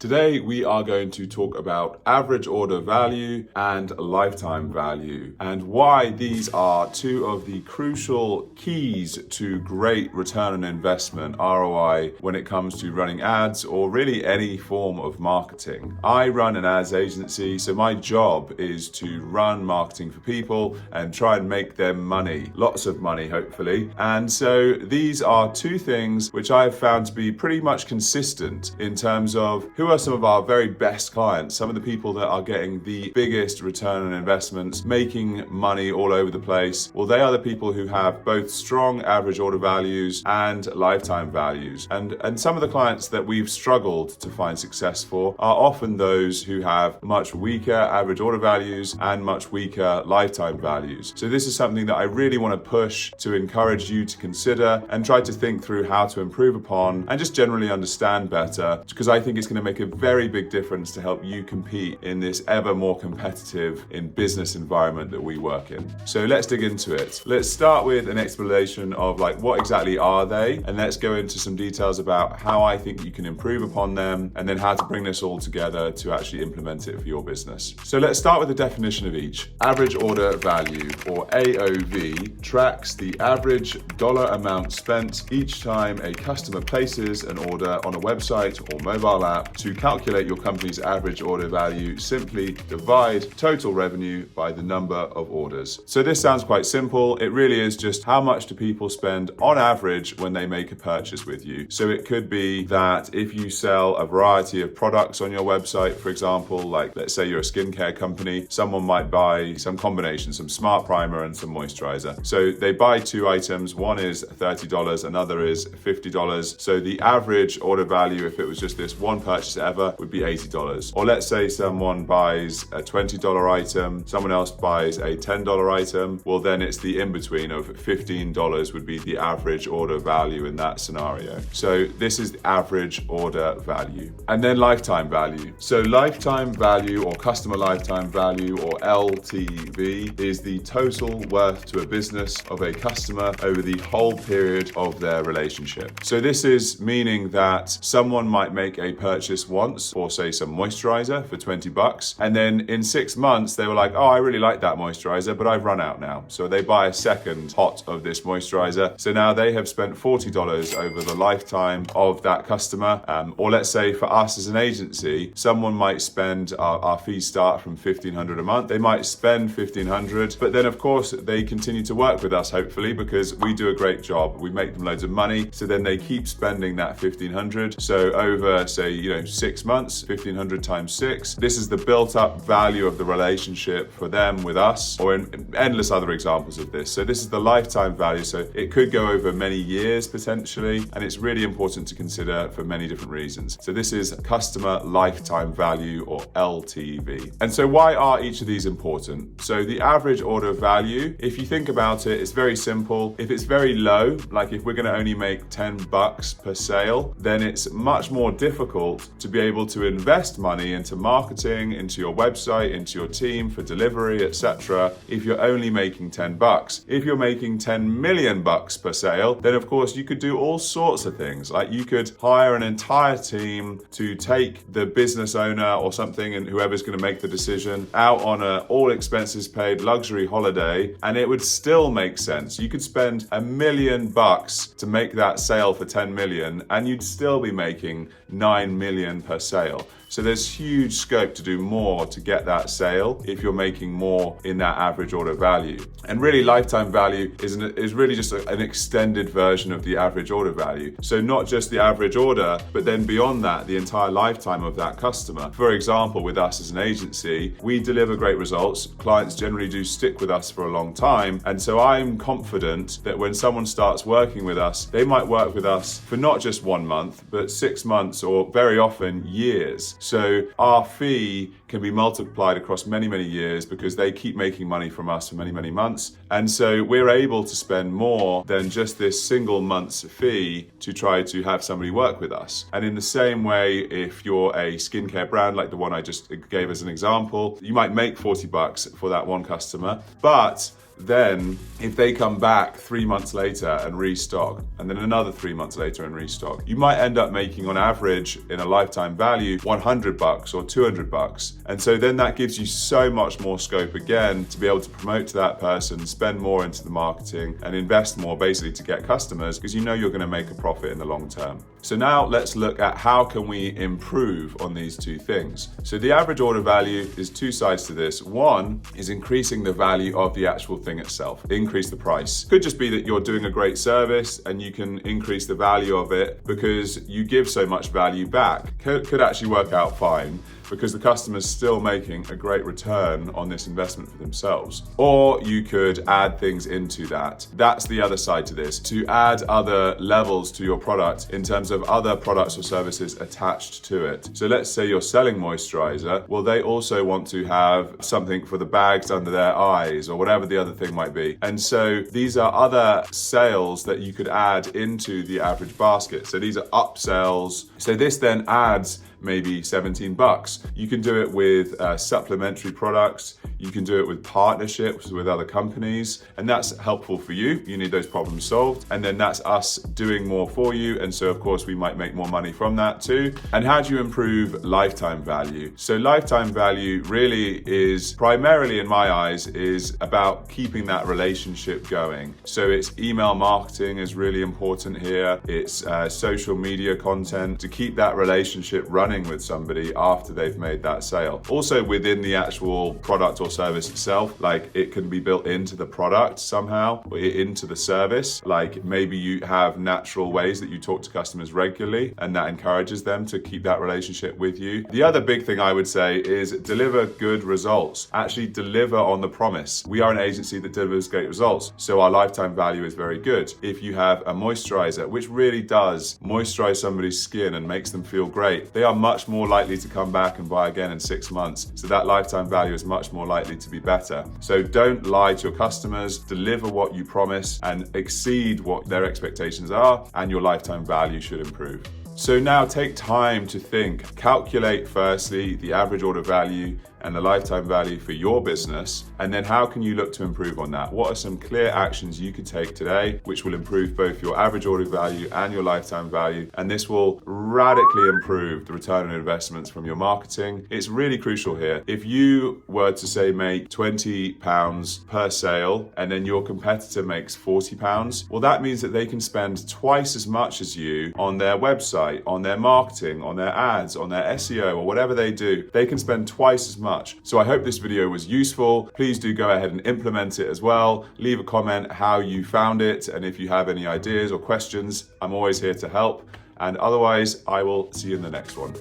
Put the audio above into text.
Today we are going to talk about average order value and lifetime value and why these are two of the crucial keys to great return on investment, ROI, when it comes to running ads or really any form of marketing. I run an ads agency, so my job is to run marketing for people and try and make them money, lots of money hopefully. And so these are two things which I've found to be pretty much consistent in terms of who are some of our very best clients, some of the people that are getting the biggest return on investments, making money all over the place. Well, they are the people who have both strong average order values and lifetime values. And some of the clients that we've struggled to find success for are often those who have much weaker average order values and much weaker lifetime values. So this is something that I really want to push to encourage you to consider and try to think through how to improve upon and just generally understand better, because I think it's going to make a very big difference to help you compete in this ever more competitive business environment that we work in. So let's dig into it. Let's start with an explanation of what exactly are they, and let's go into some details about how I think you can improve upon them and then how to bring this all together to actually implement it for your business. So let's start with the definition of each. Average order value, or AOV, tracks the average dollar amount spent each time a customer places an order on a website or mobile app. To calculate your company's average order value, simply divide total revenue by the number of orders. So this sounds quite simple. It really is just how much do people spend on average when they make a purchase with you. So it could be that if you sell a variety of products on your website, for example, like let's say you're a skincare company, someone might buy some combination, some smart primer and some moisturizer. So they buy two items, one is $30, another is $50. So the average order value, if it was just this one purchase ever, would be $80. Or let's say someone buys a $20 item, someone else buys a $10 item, well then it's the in-between of $15 would be the average order value in that scenario. So this is the average order value. And then lifetime value. So lifetime value, or customer lifetime value, or LTV, is the total worth to a business of a customer over the whole period of their relationship. So this is meaning that someone might make a purchase once, or say some moisturizer for $20, and then in 6 months they were like, oh, I really like that moisturizer, but I've run out now. So they buy a second pot of this moisturizer. So now they have spent $40 over the lifetime of that customer. Or let's say for us as an agency, someone might spend, our fees start from $1,500 a month. They might spend $1,500, but then of course they continue to work with us, hopefully, because we do a great job. We make them loads of money. So then they keep spending that $1,500. So over, say, 6 months, 1,500 times 6. This is the built up value of the relationship for them with us, or in endless other examples of this. So this is the lifetime value. So it could go over many years potentially, and it's really important to consider for many different reasons. So this is customer lifetime value, or LTV. And so why are each of these important? So the average order value, if you think about it, it's very simple. If it's very low, like if we're going to only make $10 per sale, then it's much more difficult to be able to invest money into marketing, into your website, into your team for delivery, etc. if you're only making $10. If you're making $10 million per sale, then of course you could do all sorts of things. Like you could hire an entire team to take the business owner or something, and whoever's going to make the decision, out on a all expenses paid luxury holiday, and it would still make sense. You could spend $1 million to make that sale for 10 million, and you'd still be making 9 million per sale. So there's huge scope to do more to get that sale if you're making more in that average order value. And really, lifetime value is really just an extended version of the average order value. So not just the average order, but then beyond that, the entire lifetime of that customer. For example, with us as an agency, we deliver great results. Clients generally do stick with us for a long time. And so I'm confident that when someone starts working with us, they might work with us for not just 1 month, but 6 months, or very often years. So our fee can be multiplied across many, many years because they keep making money from us for many, many months. And so we're able to spend more than just this single month's fee to try to have somebody work with us. And in the same way, if you're a skincare brand, like the one I just gave as an example, you might make $40 for that one customer, but then if they come back 3 months later and restock, and then another 3 months later and restock, you might end up making on average in a lifetime value $100 or $200. And so then that gives you so much more scope again to be able to promote to that person, spend more into the marketing and invest more basically to get customers, because you know you're going to make a profit in the long term. So now let's look at how can we improve on these two things. So the average order value is two sides to this. One is increasing the value of the actual thing itself, increase the price. Could just be that you're doing a great service and you can increase the value of it because you give so much value back. Could actually work out fine, because the customer's still making a great return on this investment for themselves. Or you could add things into that. That's the other side to this, to add other levels to your product in terms of other products or services attached to it. So let's say you're selling moisturizer. Well, they also want to have something for the bags under their eyes or whatever the other thing might be. And so these are other sales that you could add into the average basket. So these are upsells. So this then adds maybe $17. You can do it with supplementary products. You can do it with partnerships with other companies, and that's helpful for you. You need those problems solved, and then that's us doing more for you. And so of course we might make more money from that too. And how do you improve lifetime value? So lifetime value really is primarily, in my eyes, is about keeping that relationship going. So it's email marketing is really important here. It's social media content to keep that relationship running with somebody after they've made that sale. Also within the actual product or service itself, like it can be built into the product somehow or into the service. Like maybe you have natural ways that you talk to customers regularly and that encourages them to keep that relationship with you. The other big thing I would say is deliver good results. Actually deliver on the promise. We are an agency that delivers great results, so our lifetime value is very good. If you have a moisturizer which really does moisturize somebody's skin and makes them feel great, they are much more likely to come back and buy again in 6 months. So that lifetime value is much more likely to be better. So don't lie to your customers, deliver what you promise and exceed what their expectations are, and your lifetime value should improve. So now take time to think. Calculate firstly the average order value and the lifetime value for your business, and then how can you look to improve on that? What are some clear actions you could take today which will improve both your average order value and your lifetime value? And this will radically improve the return on investments from your marketing. It's really crucial here. If you were to say make £20 per sale and then your competitor makes £40, well, that means that they can spend twice as much as you on their website, on their marketing, on their ads, on their SEO, or whatever they do. They can spend twice as much. So I hope this video was useful. Please do go ahead and implement it as well. Leave a comment how you found it, and if you have any ideas or questions, I'm always here to help. And otherwise, I will see you in the next one.